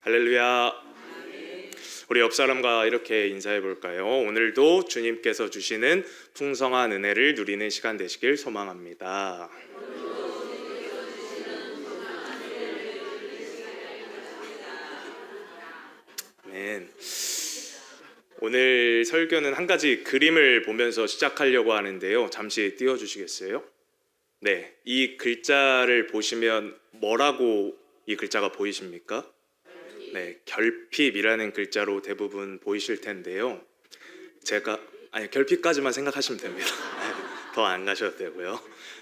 할렐루야. 우리 옆 사람과 이렇게 인사해 볼까요? 오늘도 주님께서 주시는 풍성한 은혜를 누리는 시간 되시길 소망합니다. 아멘. 오늘 설교는 한 가지 그림을 보면서 시작하려고 하는데요. 잠시 띄워주시겠어요? 네, 이 글자를 보시면 뭐라고 이 글자가 보이십니까? 네, 결핍이라는 글자로 대부분 보이실 텐데요. 결핍까지만 생각하시면 됩니다. 더 안 가셔도 되고요.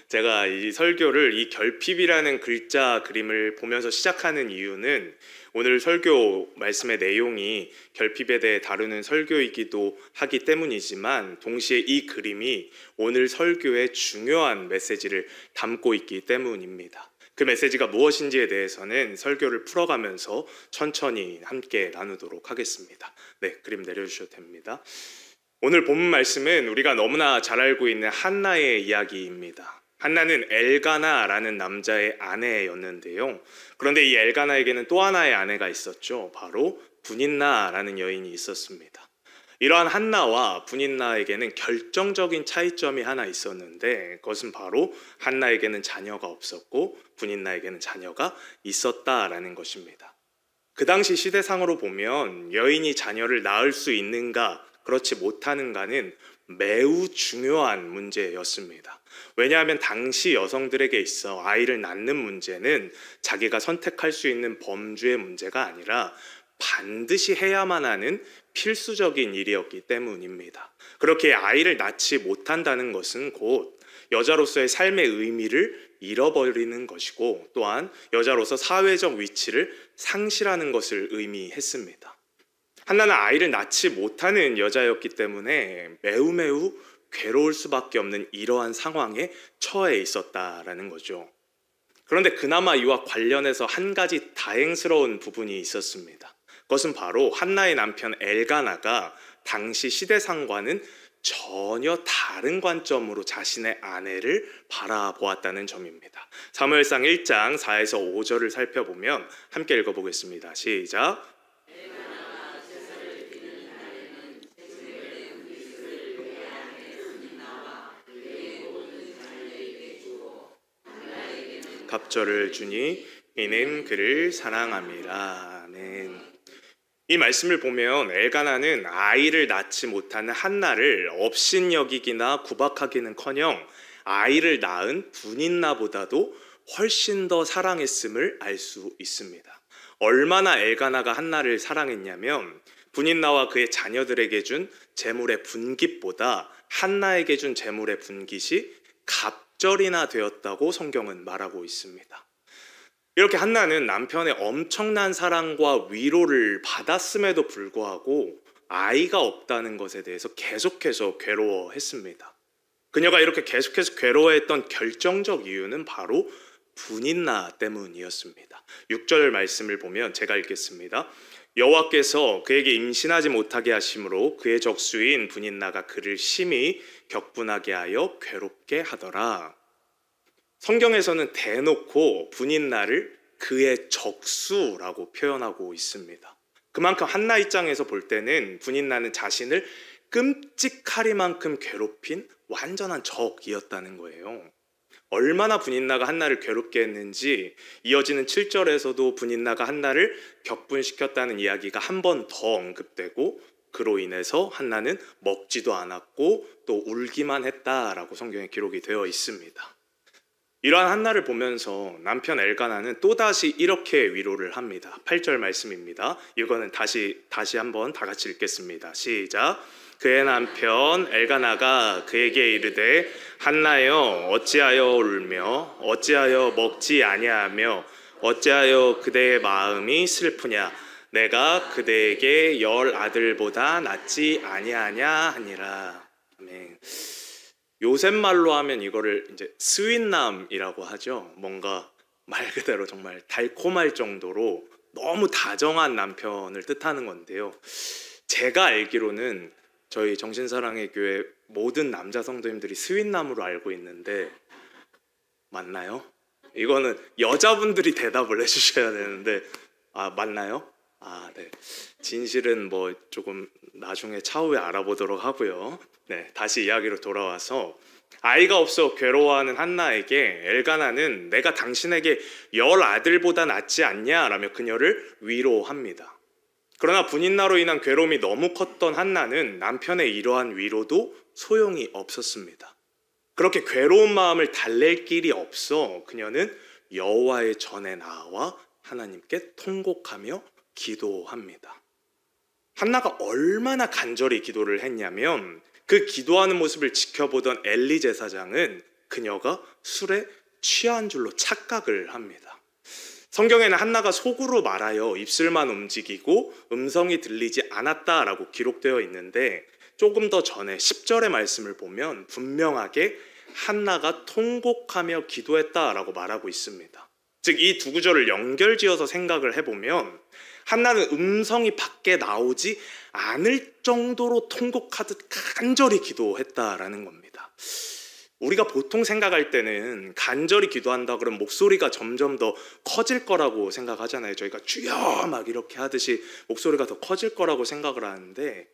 제가 이 설교를 이 결핍이라는 글자 그림을 보면서 시작하는 이유는 오늘 설교 말씀의 내용이 결핍에 대해 다루는 설교이기도 하기 때문이지만 동시에 이 그림이 오늘 설교의 중요한 메시지를 담고 있기 때문입니다. 그 메시지가 무엇인지에 대해서는 설교를 풀어가면서 천천히 함께 나누도록 하겠습니다. 네, 그림 내려주셔도 됩니다. 오늘 본문 말씀은 우리가 너무나 잘 알고 있는 한나의 이야기입니다. 한나는 엘가나라는 남자의 아내였는데요. 그런데 이 엘가나에게는 또 하나의 아내가 있었죠. 바로 분인나라는 여인이 있었습니다. 이러한 한나와 분인나에게는 결정적인 차이점이 하나 있었는데 그것은 바로 한나에게는 자녀가 없었고 분인나에게는 자녀가 있었다라는 것입니다. 그 당시 시대상으로 보면 여인이 자녀를 낳을 수 있는가 그렇지 못하는가는 매우 중요한 문제였습니다. 왜냐하면 당시 여성들에게 있어 아이를 낳는 문제는 자기가 선택할 수 있는 범주의 문제가 아니라 반드시 해야만 하는 필수적인 일이었기 때문입니다. 그렇게 아이를 낳지 못한다는 것은 곧 여자로서의 삶의 의미를 잃어버리는 것이고 또한 여자로서 사회적 위치를 상실하는 것을 의미했습니다. 한나는 아이를 낳지 못하는 여자였기 때문에 매우 괴로울 수밖에 없는 이러한 상황에 처해 있었다라는 거죠. 그런데 그나마 이와 관련해서 한 가지 다행스러운 부분이 있었습니다. 그것은 바로 한나의 남편 엘가나가 당시 시대상과는 전혀 다른 관점으로 자신의 아내를 바라보았다는 점입니다. 사무엘상 1장 4에서 5절을 살펴보면 함께 읽어보겠습니다. 시작. 갑절을 주니 이는 그를 사랑함이라. 아멘. 이 말씀을 보면 엘가나는 아이를 낳지 못하는 한나를 업신여기기나 구박하기는커녕 아이를 낳은 분인나보다도 훨씬 더 사랑했음을 알 수 있습니다. 얼마나 엘가나가 한나를 사랑했냐면 분인나와 그의 자녀들에게 준 재물의 분깃보다 한나에게 준 재물의 분깃이 갑절이나 되었다고 성경은 말하고 있습니다. 이렇게 한나는 남편의 엄청난 사랑과 위로를 받았음에도 불구하고 아이가 없다는 것에 대해서 계속해서 괴로워했습니다. 그녀가 이렇게 계속해서 괴로워했던 결정적 이유는 바로 분인나 때문이었습니다. 6절 말씀을 보면 제가 읽겠습니다. 여호와께서 그에게 임신하지 못하게 하심으로 그의 적수인 분인나가 그를 심히 격분하게 하여 괴롭게 하더라. 성경에서는 대놓고 분인나를 그의 적수라고 표현하고 있습니다. 그만큼 한나 입장에서 볼 때는 분인나는 자신을 끔찍하리만큼 괴롭힌 완전한 적이었다는 거예요. 얼마나 분인나가 한나를 괴롭게 했는지 이어지는 7절에서도 분인나가 한나를 격분시켰다는 이야기가 한 번 더 언급되고 그로 인해서 한나는 먹지도 않았고 또 울기만 했다라고 성경에 기록이 되어 있습니다. 이러한 한나를 보면서 남편 엘가나는 또다시 이렇게 위로를 합니다. 8절 말씀입니다. 이거는 다시 한번 다 같이 읽겠습니다. 시작. 그의 남편 엘가나가 그에게 이르되 한나여 어찌하여 울며 어찌하여 먹지 아니하며 어찌하여 그대의 마음이 슬프냐 내가 그대에게 10 아들보다 낫지 아니하냐 하니라. 아멘. 요새 말로 하면 이거를 이제 스윗남이라고 하죠. 뭔가 말 그대로 정말 달콤할 정도로 너무 다정한 남편을 뜻하는 건데요. 제가 알기로는 저희 정신사랑의 교회 모든 남자 성도님들이 스윗남으로 알고 있는데 맞나요? 이거는 여자분들이 대답을 해주셔야 되는데 맞나요? 네. 진실은 뭐 조금 나중에 차후에 알아보도록 하고요. 네, 다시 이야기로 돌아와서 아이가 없어 괴로워하는 한나에게 엘가나는 내가 당신에게 10아들보다 낫지 않냐라며 그녀를 위로합니다. 그러나 분인나로 인한 괴로움이 너무 컸던 한나는 남편의 이러한 위로도 소용이 없었습니다. 그렇게 괴로운 마음을 달랠 길이 없어 그녀는 여호와의 전에 나와 하나님께 통곡하며 기도합니다. 한나가 얼마나 간절히 기도를 했냐면 그 기도하는 모습을 지켜보던 엘리 제사장은 그녀가 술에 취한 줄로 착각을 합니다. 성경에는 한나가 속으로 말하여 입술만 움직이고 음성이 들리지 않았다라고 기록되어 있는데 조금 더 전에 10절의 말씀을 보면 분명하게 한나가 통곡하며 기도했다라고 말하고 있습니다. 즉 이 두 구절을 연결지어서 생각을 해보면 한나는 음성이 밖에 나오지 않을 정도로 통곡하듯 간절히 기도했다라는 겁니다. 우리가 보통 생각할 때는 간절히 기도한다 그러면 목소리가 점점 더 커질 거라고 생각하잖아요. 저희가 주여 막 이렇게 하듯이 목소리가 더 커질 거라고 생각을 하는데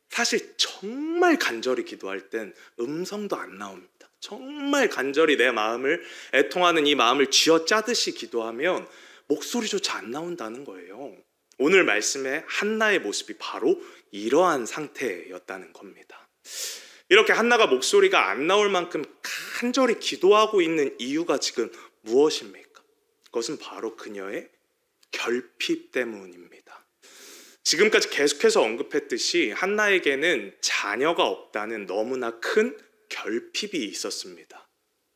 사실 정말 간절히 기도할 땐 음성도 안 나옵니다. 정말 간절히 내 마음을 애통하는 이 마음을 쥐어짜듯이 기도하면 목소리조차 안 나온다는 거예요. 오늘 말씀의 한나의 모습이 바로 이러한 상태였다는 겁니다. 이렇게 한나가 목소리가 안 나올 만큼 간절히 기도하고 있는 이유가 지금 무엇입니까? 그것은 바로 그녀의 결핍 때문입니다. 지금까지 계속해서 언급했듯이 한나에게는 자녀가 없다는 너무나 큰 결핍이 있었습니다.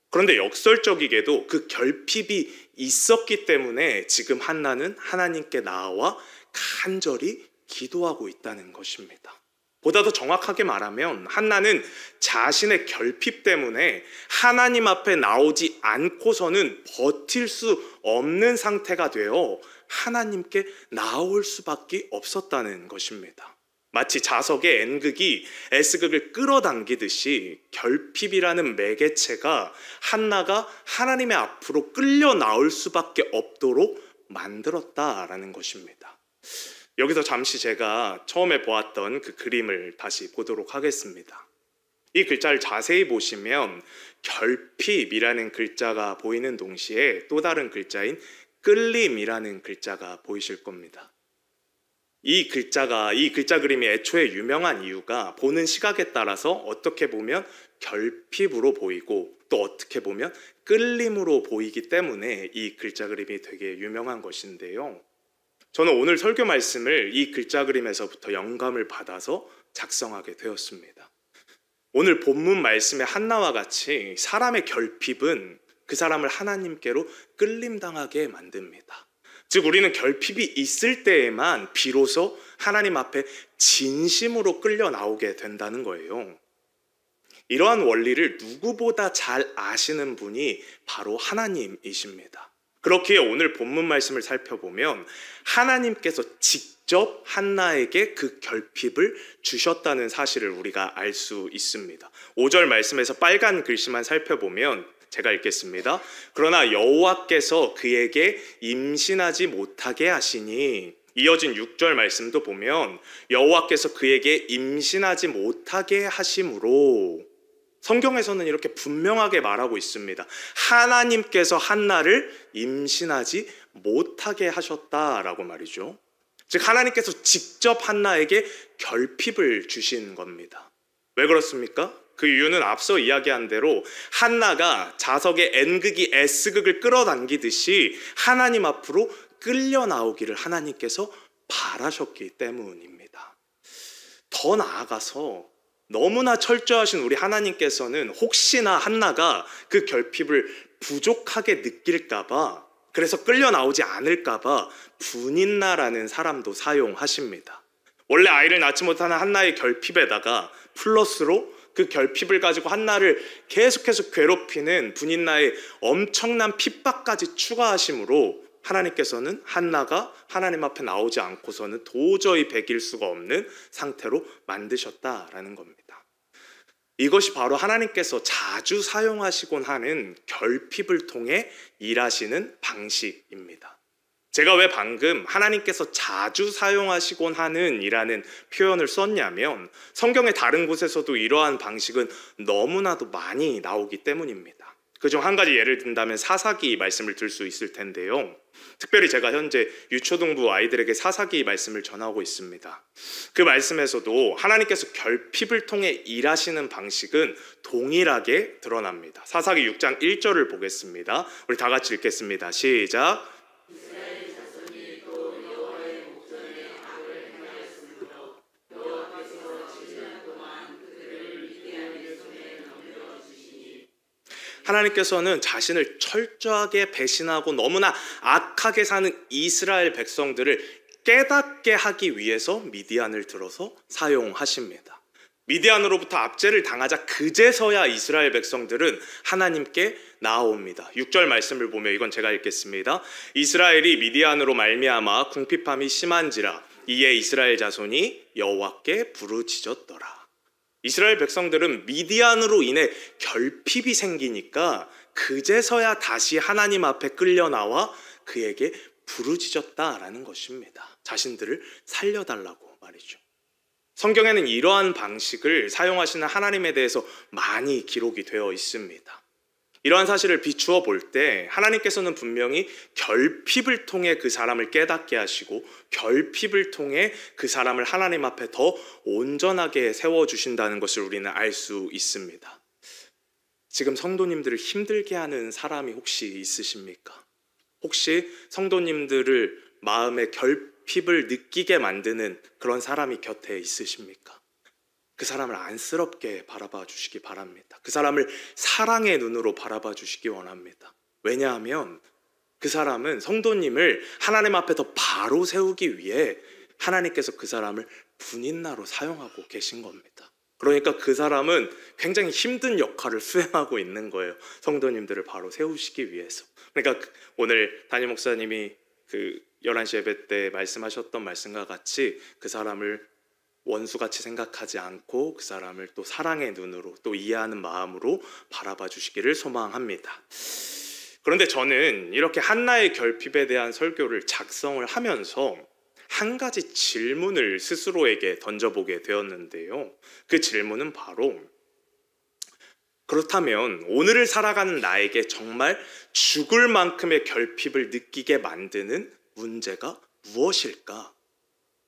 그런데 역설적이게도 그 결핍이 있었기 때문에 지금 한나는 하나님께 나아와 간절히 기도하고 있다는 것입니다. 보다 더 정확하게 말하면 한나는 자신의 결핍 때문에 하나님 앞에 나오지 않고서는 버틸 수 없는 상태가 되어 하나님께 나올 수밖에 없었다는 것입니다. 마치 자석의 N극이 S극을 끌어당기듯이 결핍이라는 매개체가 한나가 하나님의 앞으로 끌려 나올 수밖에 없도록 만들었다라는 것입니다. 여기서 잠시 제가 처음에 보았던 그 그림을 다시 보도록 하겠습니다. 이 글자를 자세히 보시면 결핍이라는 글자가 보이는 동시에 또 다른 글자인 끌림이라는 글자가 보이실 겁니다. 이 글자 그림이 애초에 유명한 이유가 보는 시각에 따라서 어떻게 보면 결핍으로 보이고 또 어떻게 보면 끌림으로 보이기 때문에 이 글자 그림이 되게 유명한 것인데요. 저는 오늘 설교 말씀을 이 글자 그림에서부터 영감을 받아서 작성하게 되었습니다. 오늘 본문 말씀의 한나와 같이 사람의 결핍은 그 사람을 하나님께로 끌림당하게 만듭니다. 즉 우리는 결핍이 있을 때에만 비로소 하나님 앞에 진심으로 끌려 나오게 된다는 거예요. 이러한 원리를 누구보다 잘 아시는 분이 바로 하나님이십니다. 그렇기에 오늘 본문 말씀을 살펴보면 하나님께서 직접 한나에게 그 결핍을 주셨다는 사실을 우리가 알 수 있습니다. 5절 말씀에서 빨간 글씨만 살펴보면 제가 읽겠습니다. 그러나 여호와께서 그에게 임신하지 못하게 하시니, 이어진 6절 말씀도 보면 여호와께서 그에게 임신하지 못하게 하심으로, 성경에서는 이렇게 분명하게 말하고 있습니다. 하나님께서 한나를 임신하지 못하게 하셨다라고 말이죠. 즉 하나님께서 직접 한나에게 결핍을 주신 겁니다. 왜 그렇습니까? 그 이유는 앞서 이야기한 대로 한나가 자석의 N극이 S극을 끌어당기듯이 하나님 앞으로 끌려 나오기를 하나님께서 바라셨기 때문입니다. 더 나아가서 너무나 철저하신 우리 하나님께서는 혹시나 한나가 그 결핍을 부족하게 느낄까봐, 그래서 끌려 나오지 않을까봐 분인나라는 사람도 사용하십니다. 원래 아이를 낳지 못하는 한나의 결핍에다가 플러스로 그 결핍을 가지고 한나를 계속해서 괴롭히는 분인나의 엄청난 핍박까지 추가하심으로 하나님께서는 한나가 하나님 앞에 나오지 않고서는 도저히 배길 수가 없는 상태로 만드셨다라는 겁니다. 이것이 바로 하나님께서 자주 사용하시곤 하는 결핍을 통해 일하시는 방식입니다. 제가 왜 방금 하나님께서 자주 사용하시곤 하는 이라는 표현을 썼냐면 성경의 다른 곳에서도 이러한 방식은 너무나도 많이 나오기 때문입니다. 그중 한 가지 예를 든다면 사사기 말씀을 들 수 있을 텐데요. 특별히 제가 현재 유초등부 아이들에게 사사기 말씀을 전하고 있습니다. 그 말씀에서도 하나님께서 결핍을 통해 일하시는 방식은 동일하게 드러납니다. 사사기 6장 1절을 보겠습니다. 우리 다 같이 읽겠습니다. 시작. 하나님께서는 자신을 철저하게 배신하고 너무나 악하게 사는 이스라엘 백성들을 깨닫게 하기 위해서 미디안을 들어서 사용하십니다. 미디안으로부터 압제를 당하자 그제서야 이스라엘 백성들은 하나님께 나아옵니다. 6절 말씀을 보면 이건 제가 읽겠습니다. 이스라엘이 미디안으로 말미암아 궁핍함이 심한지라 이에 이스라엘 자손이 여호와께 부르짖었더라. 이스라엘 백성들은 미디안으로 인해 결핍이 생기니까 그제서야 다시 하나님 앞에 끌려 나와 그에게 부르짖었다라는 것입니다. 자신들을 살려달라고 말이죠. 성경에는 이러한 방식을 사용하시는 하나님에 대해서 많이 기록이 되어 있습니다. 이러한 사실을 비추어 볼 때 하나님께서는 분명히 결핍을 통해 그 사람을 깨닫게 하시고 결핍을 통해 그 사람을 하나님 앞에 더 온전하게 세워주신다는 것을 우리는 알 수 있습니다. 지금 성도님들을 힘들게 하는 사람이 혹시 있으십니까? 혹시 성도님들을 마음의 결핍을 느끼게 만드는 그런 사람이 곁에 있으십니까? 그 사람을 안쓰럽게 바라봐 주시기 바랍니다. 그 사람을 사랑의 눈으로 바라봐 주시기 원합니다. 왜냐하면 그 사람은 성도님을 하나님 앞에 더 바로 세우기 위해 하나님께서 그 사람을 분인나로 사용하고 계신 겁니다. 그러니까 그 사람은 굉장히 힘든 역할을 수행하고 있는 거예요. 성도님들을 바로 세우시기 위해서. 그러니까 오늘 담임 목사님이 그 11시 예배 때 말씀하셨던 말씀과 같이 그 사람을 원수같이 생각하지 않고 그 사람을 또 사랑의 눈으로 또 이해하는 마음으로 바라봐 주시기를 소망합니다. 그런데 저는 이렇게 한나의 결핍에 대한 설교를 작성을 하면서 한 가지 질문을 스스로에게 던져보게 되었는데요. 그 질문은 바로 그렇다면 오늘을 살아가는 나에게 정말 죽을 만큼의 결핍을 느끼게 만드는 문제가 무엇일까?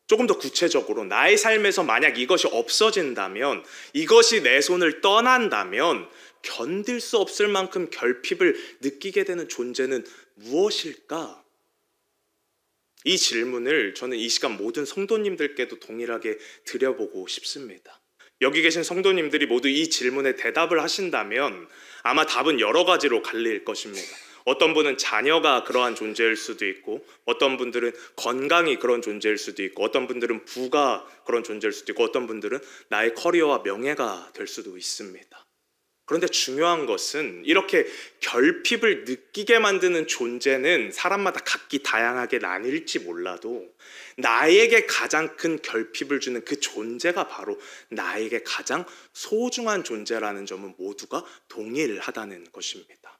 조금 더 구체적으로 나의 삶에서 만약 이것이 없어진다면, 이것이 내 손을 떠난다면 견딜 수 없을 만큼 결핍을 느끼게 되는 존재는 무엇일까? 이 질문을 저는 이 시간 모든 성도님들께도 동일하게 드려보고 싶습니다. 여기 계신 성도님들이 모두 이 질문에 대답을 하신다면 아마 답은 여러 가지로 갈릴 것입니다. 어떤 분은 자녀가 그러한 존재일 수도 있고, 어떤 분들은 건강이 그런 존재일 수도 있고, 어떤 분들은 부가 그런 존재일 수도 있고, 어떤 분들은 나의 커리어와 명예가 될 수도 있습니다. 그런데 중요한 것은 이렇게 결핍을 느끼게 만드는 존재는 사람마다 각기 다양하게 나뉠지 몰라도 나에게 가장 큰 결핍을 주는 그 존재가 바로 나에게 가장 소중한 존재라는 점은 모두가 동일하다는 것입니다.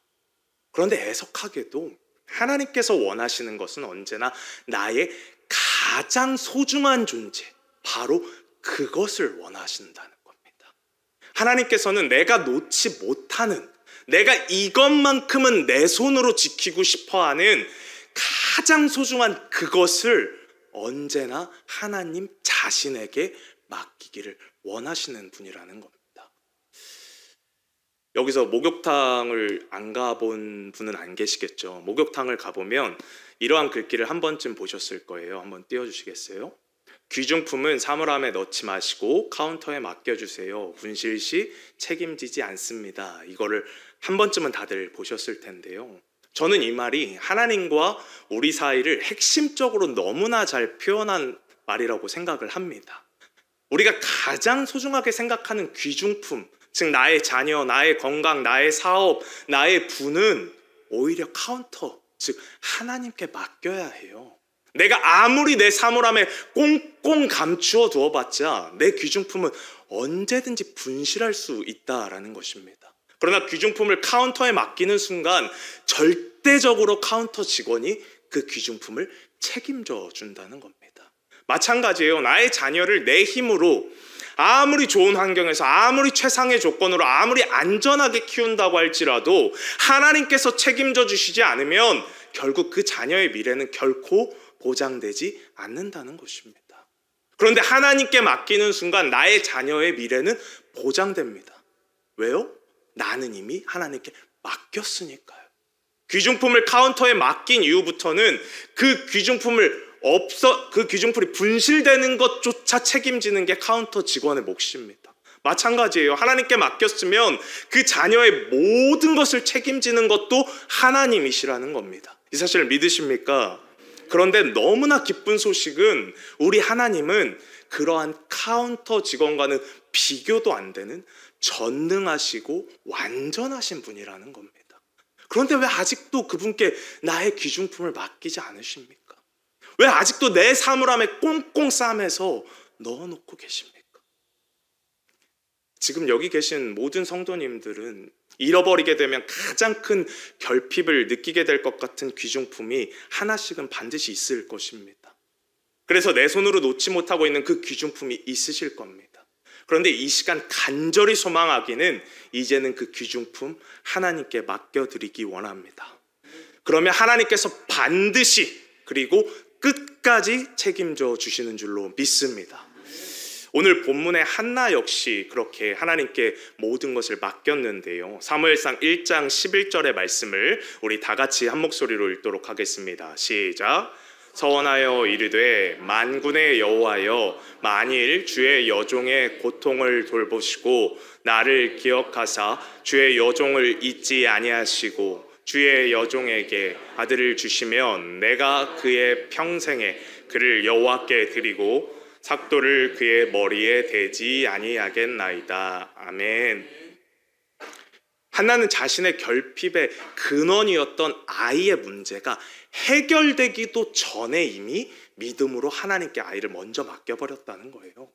그런데 애석하게도 하나님께서 원하시는 것은 언제나 나의 가장 소중한 존재, 바로 그것을 원하신다는 겁니다. 하나님께서는 내가 놓지 못하는, 내가 이것만큼은 내 손으로 지키고 싶어하는 가장 소중한 그것을 언제나 하나님 자신에게 맡기기를 원하시는 분이라는 겁니다. 여기서 목욕탕을 안 가본 분은 안 계시겠죠. 목욕탕을 가보면 이러한 글귀를 한 번쯤 보셨을 거예요. 한번 띄워주시겠어요? 귀중품은 사물함에 넣지 마시고 카운터에 맡겨주세요. 분실 시 책임지지 않습니다. 이거를 한 번쯤은 다들 보셨을 텐데요. 저는 이 말이 하나님과 우리 사이를 핵심적으로 너무나 잘 표현한 말이라고 생각을 합니다. 우리가 가장 소중하게 생각하는 귀중품, 즉 나의 자녀, 나의 건강, 나의 사업, 나의 부는 오히려 카운터, 즉 하나님께 맡겨야 해요. 내가 아무리 내 사물함에 꽁꽁 감추어 두어봤자 내 귀중품은 언제든지 분실할 수 있다라는 것입니다. 그러나 귀중품을 카운터에 맡기는 순간 절대적으로 카운터 직원이 그 귀중품을 책임져 준다는 겁니다. 마찬가지예요. 나의 자녀를 내 힘으로 아무리 좋은 환경에서 아무리 최상의 조건으로 아무리 안전하게 키운다고 할지라도 하나님께서 책임져 주시지 않으면 결국 그 자녀의 미래는 결코 보장되지 않는다는 것입니다. 그런데 하나님께 맡기는 순간 나의 자녀의 미래는 보장됩니다. 왜요? 나는 이미 하나님께 맡겼으니까요. 귀중품을 카운터에 맡긴 이후부터는 그 귀중품이 분실되는 것조차 책임지는 게 카운터 직원의 몫입니다. 마찬가지예요. 하나님께 맡겼으면 그 자녀의 모든 것을 책임지는 것도 하나님이시라는 겁니다. 이 사실을 믿으십니까? 그런데 너무나 기쁜 소식은 우리 하나님은 그러한 카운터 직원과는 비교도 안 되는 전능하시고 완전하신 분이라는 겁니다. 그런데 왜 아직도 그분께 나의 귀중품을 맡기지 않으십니까? 왜 아직도 내 사물함에 꽁꽁 싸매서 넣어놓고 계십니까? 지금 여기 계신 모든 성도님들은 잃어버리게 되면 가장 큰 결핍을 느끼게 될 것 같은 귀중품이 하나씩은 반드시 있을 것입니다. 그래서 내 손으로 놓지 못하고 있는 그 귀중품이 있으실 겁니다. 그런데 이 시간 간절히 소망하기는 이제는 그 귀중품 하나님께 맡겨드리기 원합니다. 그러면 하나님께서 반드시 그리고 끝까지 책임져 주시는 줄로 믿습니다. 오늘 본문의 한나 역시 그렇게 하나님께 모든 것을 맡겼는데요. 사무엘상 1장 11절의 말씀을 우리 다 같이 한 목소리로 읽도록 하겠습니다. 시작. 서원하여 이르되 만군의 여호와여 만일 주의 여종의 고통을 돌보시고 나를 기억하사 주의 여종을 잊지 아니하시고 주의 여종에게 아들을 주시면 내가 그의 평생에 그를 여호와께 드리고 삭도를 그의 머리에 대지 아니하겠나이다. 아멘. 한나는 자신의 결핍의 근원이었던 아이의 문제가 해결되기도 전에 이미 믿음으로 하나님께 아이를 먼저 맡겨버렸다는 거예요.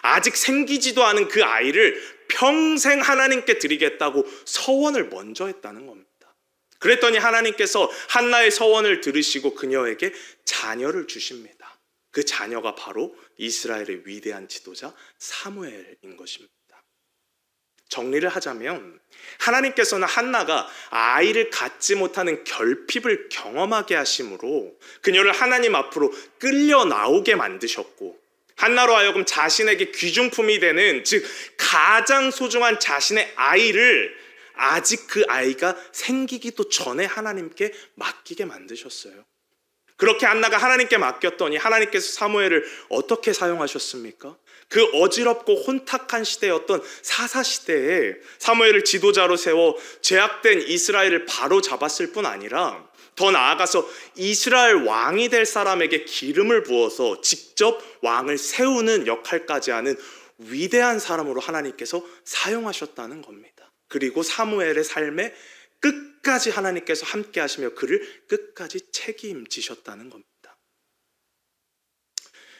아직 생기지도 않은 그 아이를 평생 하나님께 드리겠다고 서원을 먼저 했다는 겁니다. 그랬더니 하나님께서 한나의 서원을 들으시고 그녀에게 자녀를 주십니다. 그 자녀가 바로 이스라엘의 위대한 지도자 사무엘인 것입니다. 정리를 하자면 하나님께서는 한나가 아이를 갖지 못하는 결핍을 경험하게 하심으로 그녀를 하나님 앞으로 끌려 나오게 만드셨고 한나로 하여금 자신에게 귀중품이 되는 즉 가장 소중한 자신의 아이를 아직 그 아이가 생기기도 전에 하나님께 맡기게 만드셨어요. 그렇게 한나가 하나님께 맡겼더니 하나님께서 사무엘을 어떻게 사용하셨습니까? 그 어지럽고 혼탁한 시대였던 사사시대에 사무엘을 지도자로 세워 죄악된 이스라엘을 바로 잡았을 뿐 아니라 더 나아가서 이스라엘 왕이 될 사람에게 기름을 부어서 직접 왕을 세우는 역할까지 하는 위대한 사람으로 하나님께서 사용하셨다는 겁니다. 그리고 사무엘의 삶에 끝까지 하나님께서 함께 하시며 그를 끝까지 책임지셨다는 겁니다.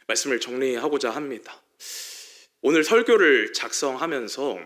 말씀을 정리하고자 합니다. 오늘 설교를 작성하면서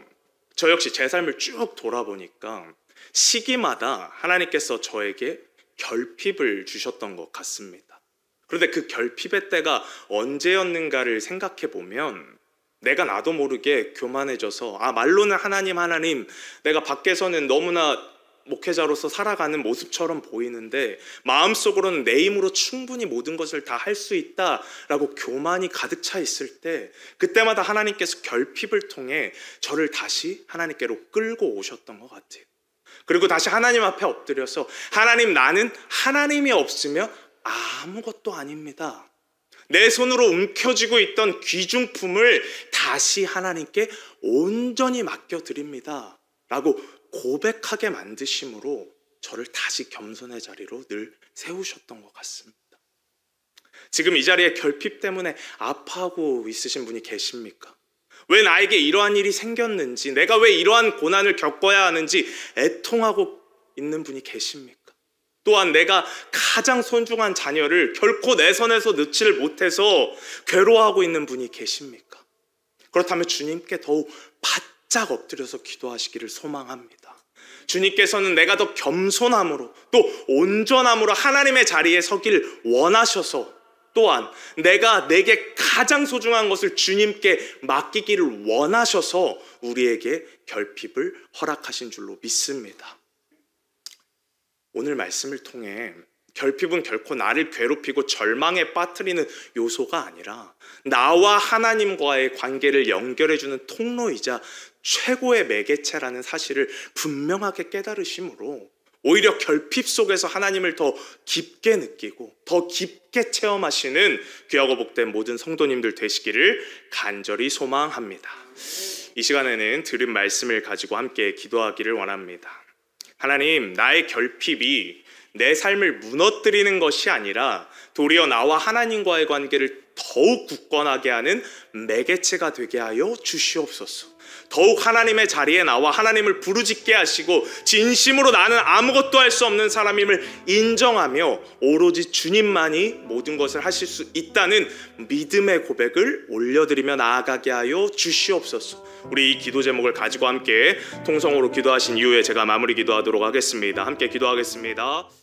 저 역시 제 삶을 쭉 돌아보니까 시기마다 하나님께서 저에게 결핍을 주셨던 것 같습니다. 그런데 그 결핍의 때가 언제였는가를 생각해 보면 내가 나도 모르게 교만해져서 말로는 하나님 내가 밖에서는 너무나 목회자로서 살아가는 모습처럼 보이는데 마음속으로는 내 힘으로 충분히 모든 것을 다 할 수 있다라고 교만이 가득 차 있을 때 그때마다 하나님께서 결핍을 통해 저를 다시 하나님께로 끌고 오셨던 것 같아요. 그리고 다시 하나님 앞에 엎드려서 하나님, 나는 하나님이 없으면 아무것도 아닙니다. 내 손으로 움켜쥐고 있던 귀중품을 다시 하나님께 온전히 맡겨드립니다 라고 고백하게 만드심으로 저를 다시 겸손의 자리로 늘 세우셨던 것 같습니다. 지금 이 자리에 결핍 때문에 아파하고 있으신 분이 계십니까? 왜 나에게 이러한 일이 생겼는지, 내가 왜 이러한 고난을 겪어야 하는지 애통하고 있는 분이 계십니까? 또한 내가 가장 소중한 자녀를 결코 내 손에서 놓지를 못해서 괴로워하고 있는 분이 계십니까? 그렇다면 주님께 더욱 바짝 엎드려서 기도하시기를 소망합니다. 주님께서는 내가 더 겸손함으로 또 온전함으로 하나님의 자리에 서길 원하셔서 또한 내가 내게 가장 소중한 것을 주님께 맡기기를 원하셔서 우리에게 결핍을 허락하신 줄로 믿습니다. 오늘 말씀을 통해 결핍은 결코 나를 괴롭히고 절망에 빠뜨리는 요소가 아니라 나와 하나님과의 관계를 연결해주는 통로이자 최고의 매개체라는 사실을 분명하게 깨달으심으로 오히려 결핍 속에서 하나님을 더 깊게 느끼고 더 깊게 체험하시는 귀하고 복된 모든 성도님들 되시기를 간절히 소망합니다. 이 시간에는 들은 말씀을 가지고 함께 기도하기를 원합니다. 하나님, 나의 결핍이 내 삶을 무너뜨리는 것이 아니라 도리어 나와 하나님과의 관계를 더욱 굳건하게 하는 매개체가 되게 하여 주시옵소서. 더욱 하나님의 자리에 나와 하나님을 부르짖게 하시고 진심으로 나는 아무것도 할 수 없는 사람임을 인정하며 오로지 주님만이 모든 것을 하실 수 있다는 믿음의 고백을 올려드리며 나아가게 하여 주시옵소서. 우리 이 기도 제목을 가지고 함께 통성으로 기도하신 이후에 제가 마무리 기도하도록 하겠습니다. 함께 기도하겠습니다.